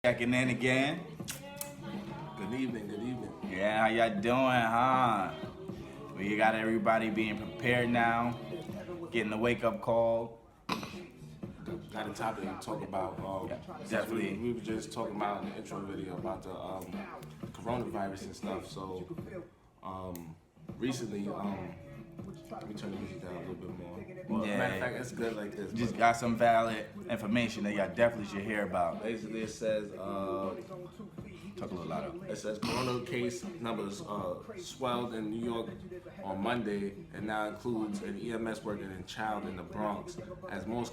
Checking in again. Good evening, good evening. Yeah, how y'all doing, huh? We got everybody being prepared now, getting the wake-up call. Got a topic to talk about. Definitely. We were just talking about in the intro video about the coronavirus and stuff. So recently, let me turn the music down a little bit more. Well, Yeah. matter of fact, it's good like this. Just got some valid information that y'all definitely should hear about. Basically, it says Talk a little louder. it says corona case numbers swelled in New York on Monday, and now includes an EMS worker and child in the Bronx, as most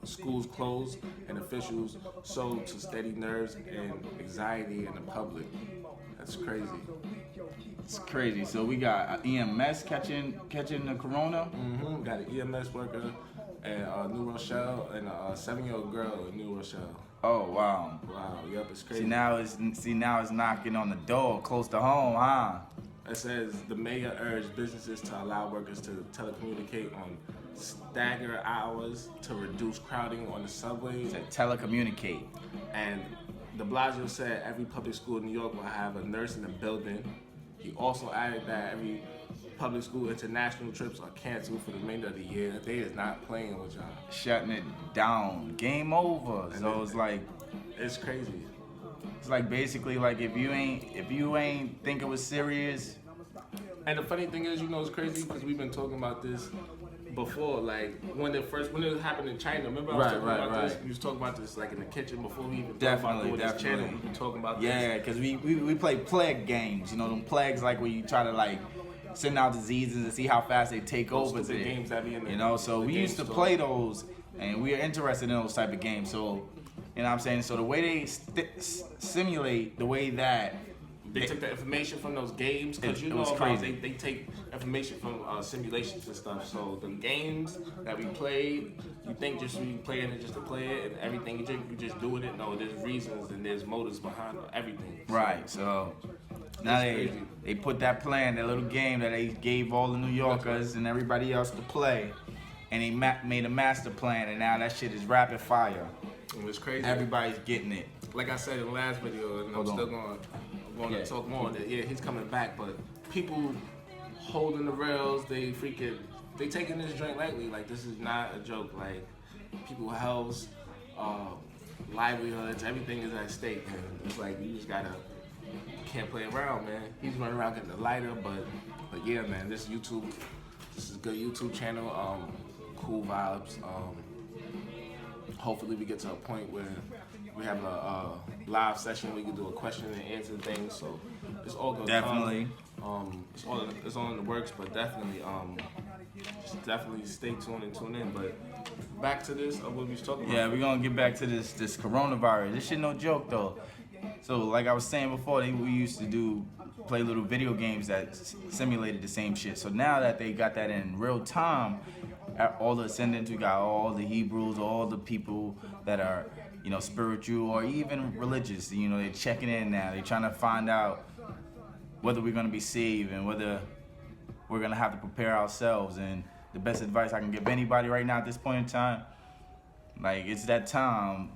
schools closed and officials sow to steady nerves and anxiety in the public. That's crazy. It's crazy. So we got EMS catching the corona. Got an EMS worker in New Rochelle and a 7-year-old girl in New Rochelle. Oh wow. Wow, yep, it's crazy. See now it's knocking on the door close to home, huh? It says the mayor urged businesses to allow workers to telecommunicate on staggered hours to reduce crowding on the subways. To telecommunicate. And de Blasio said every public school in New York will have a nurse in the building. He also added that every public school international trips are canceled for the remainder of the year. They is not playing with y'all. Shutting it down. Game over. So it's like It's crazy. it's like basically like if you ain't think it was serious. And the funny thing is, it's crazy because we've been talking about this before, like when it happened in China. Remember I was talking about this? We was talking about this like in the kitchen before we even talked about doing this channel. We been talking about this. Yeah, because we play plague games. Them plagues like where you try to like send out diseases and see how fast they take Those over. stupid games that be in the, So we used to play those, and we are interested in those type of games. So, you know what I'm saying? So the way they simulate the way that they took the information from those games, because it was crazy. They take information from simulations and stuff. So the games that we played, you think just we playing it just to play it, and everything you just doing it. No, there's reasons and there's motives behind everything. Right. So now they put that plan, that little game that they gave all the New Yorkers and everybody else to play, and they made a master plan, and now that shit is rapid fire. It was crazy. Everybody's getting it. Like I said in the last video, and I'm still going to talk more on that. Yeah, he's coming back, but people holding the rails, they taking this joint lightly. Like, this is not a joke. Like, people's health, livelihoods, everything is at stake. And it's like you can't play around, man. He's running around getting the lighter, but yeah, man, this is a good YouTube channel. Cool vibes. Hopefully we get to a point where we have a live session. We can do a question and answer thing. So it's all gonna Definitely. come. It's all in the works, but definitely just definitely stay tuned and tune in. But back to this, what we was talking about. Yeah, we're gonna get back to this coronavirus. This shit no joke though. So like I was saying before, we used to play little video games that simulated the same shit. So now that they got that in real time, all the ascendants, we got all the Hebrews, all the people that are, spiritual or even religious, they're checking in now. They're trying to find out whether we're going to be saved and whether we're going to have to prepare ourselves. And the best advice I can give anybody right now at this point in time, like, it's that time.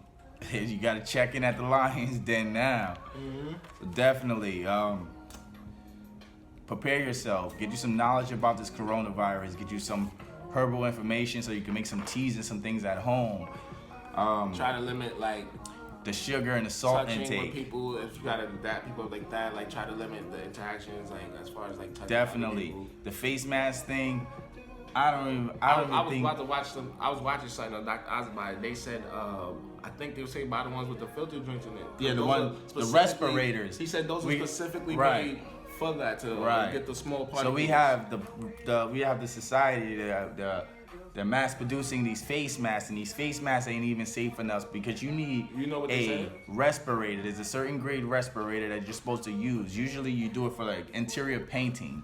You got to check in at the Lyons Den now. So definitely prepare yourself. Get you some knowledge about this coronavirus. Get you some herbal information so you can make some teas and some things at home. Try to limit the sugar and the salt touching intake. with people. If you gotta people like that, try to limit the interactions, as far as touching. Definitely. People. The face mask thing. I was watching something on Dr. Osborne. They said, I think they were saying about the ones with the filter drinks in it. Yeah, the respirators. He said those are specifically made for that to get the small particles. So we have the society, they're mass producing these face masks, and these face masks ain't even safe enough because you need a respirator. There's a certain grade respirator that you're supposed to use. Usually you do it for interior painting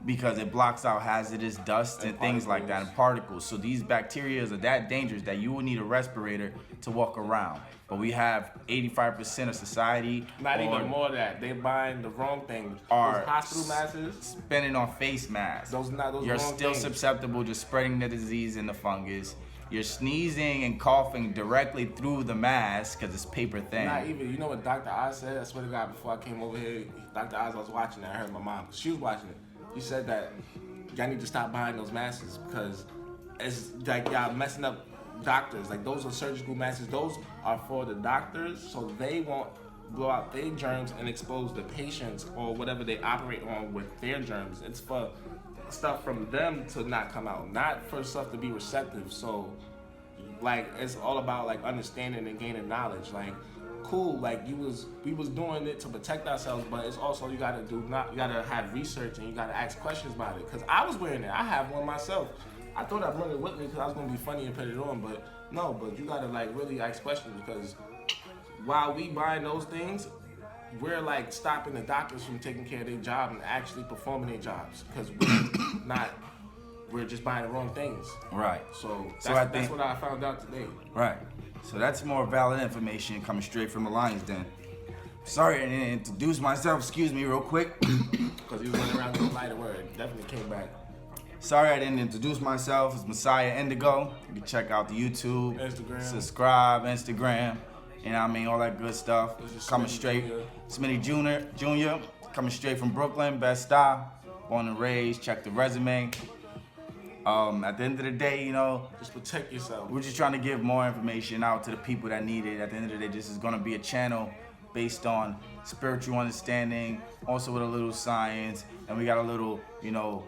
because it blocks out hazardous dust and things like that and particles. So these bacteria are that dangerous that you will need a respirator to walk around. But we have 85% of society, not even more of that. They buying the wrong thing. Are those hospital masks, spending on face masks. Those You're still susceptible to spreading the disease and the fungus. you're sneezing and coughing directly through the mask because it's paper thin. Not even. You know what Dr. Oz said? I swear to God, before I came over here, Dr. Oz, I was watching it. I heard my mom. She was watching it. He said that y'all need to stop buying those masks because it's like y'all messing up doctors. Like those are surgical masks. Those are for the doctors so they won't blow out their germs and expose the patients or whatever they operate on with their germs. It's for stuff from them to not come out, not for stuff to be receptive. So like it's all about like understanding and gaining knowledge. Like cool, like we was doing it to protect ourselves, but it's also you gotta have research and you gotta ask questions about it. Cause I was wearing it, I have one myself. I thought I'd bring it with me because I was gonna be funny and put it on, but no. But you gotta like really ask questions because while we buying those things, we're like stopping the doctors from taking care of their job and actually performing their jobs because we're just buying the wrong things. Right. So that's what I found out today. Right. So that's more valid information coming straight from the Lyons Den. Sorry, I didn't introduce myself. Excuse me, real quick. Because he was running around with a lighter word. Definitely came back. Sorry, I didn't introduce myself. It's Messiah Indigo. You can check out the YouTube, Instagram, subscribe, Instagram. You know what I mean? All that good stuff. Coming straight. Smitty Jr. Coming straight from Brooklyn. Best style. Born and raised. Check the resume. At the end of the day, you know, just protect yourself. We're just trying to give more information out to the people that need it. At the end of the day, this is going to be a channel based on spiritual understanding, also with a little science, and we got a little, you know,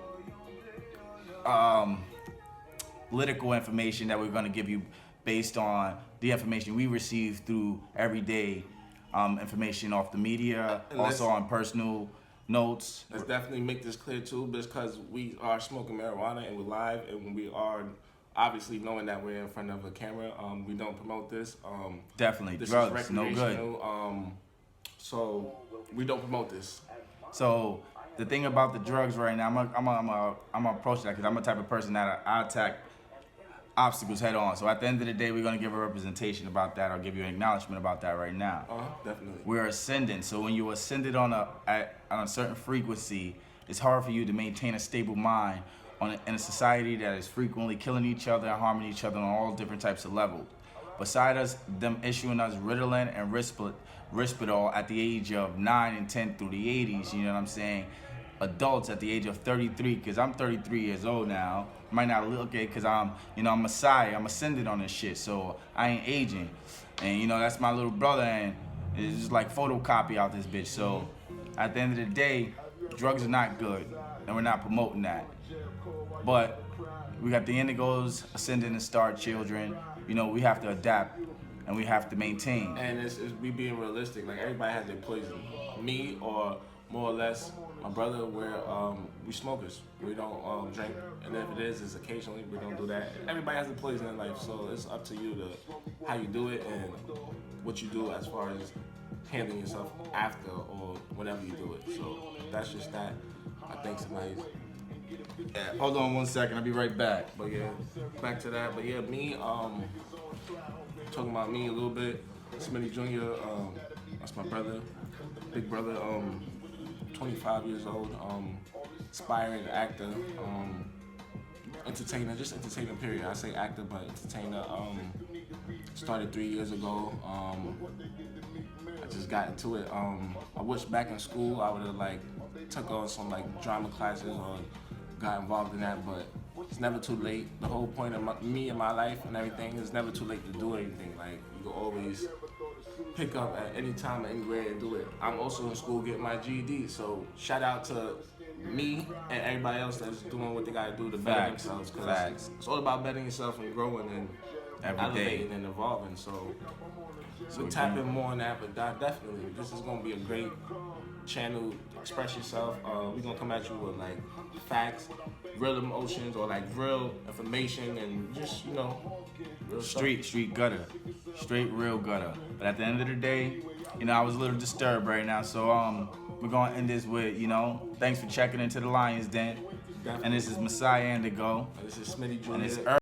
political information that we're going to give you based on the information we receive through everyday information off the media, and also on personal notes. Let's definitely make this clear too, because we are smoking marijuana and we're live, and we are obviously knowing that we're in front of a camera. We don't promote this. Definitely, this drugs, is no good. So we don't promote this. So the thing about the drugs right now, I'm gonna approach that because I'm the type of person that I attack obstacles head on. So at the end of the day, we're gonna give a representation about that. I'll give you an acknowledgement about that right now. Definitely. We're ascending. So when you're ascended on a certain frequency, it's hard for you to maintain a stable mind in a society that is frequently killing each other and harming each other on all different types of levels. Beside us, them issuing us Ritalin and Risperdal at the age of 9 and 10 through the 80s, you know what I'm saying? Adults at the age of 33, because I'm 33 years old now. Might not look it because I'm Messiah. I'm ascended on this shit, so I ain't aging. And you know, that's my little brother, and it's just like photocopy out this bitch. So at the end of the day, drugs are not good, and we're not promoting that. But we got the indigos, ascending and star children. You know, we have to adapt and we have to maintain. And it's we being realistic. Like everybody has their poison. Me, or more or less my brother, we smokers. We don't drink, and if it is, it's occasionally. We don't do that. Everybody has a poison in life, so it's up to you to how you do it and what you do as far as handling yourself after or whenever you do it. So that's just that. I think somebody's. Yeah, hold on 1 second, I'll be right back. But yeah, back to that. But yeah, me, talking about me a little bit. Smitty Jr., that's my brother, big brother, 25 years old, aspiring actor, entertainer, just entertainer period. I say actor, but entertainer. Started 3 years ago. I just got into it. I wish back in school I would have like took on some like drama classes or got involved in that, but it's never too late. The whole point of me and my life and everything is never too late to do anything. Like you can always pick up at any time, anywhere, and do it. I'm also in school getting my GED, so shout out to me and everybody else that's doing what they gotta do to better themselves. Cause it's all about bettering yourself and growing and elevating and evolving. So we'll tap in more on that, but definitely this is gonna be a great channel to express yourself. We're gonna come at you with like facts, real emotions, or like real information, and just real street gutter, straight real gutter. But at the end of the day, I was a little disturbed right now, so we're gonna end this with thanks for checking into the Lyons Den. Definitely. And this is Messiah Indigo. And this is Smitty Jr. And it's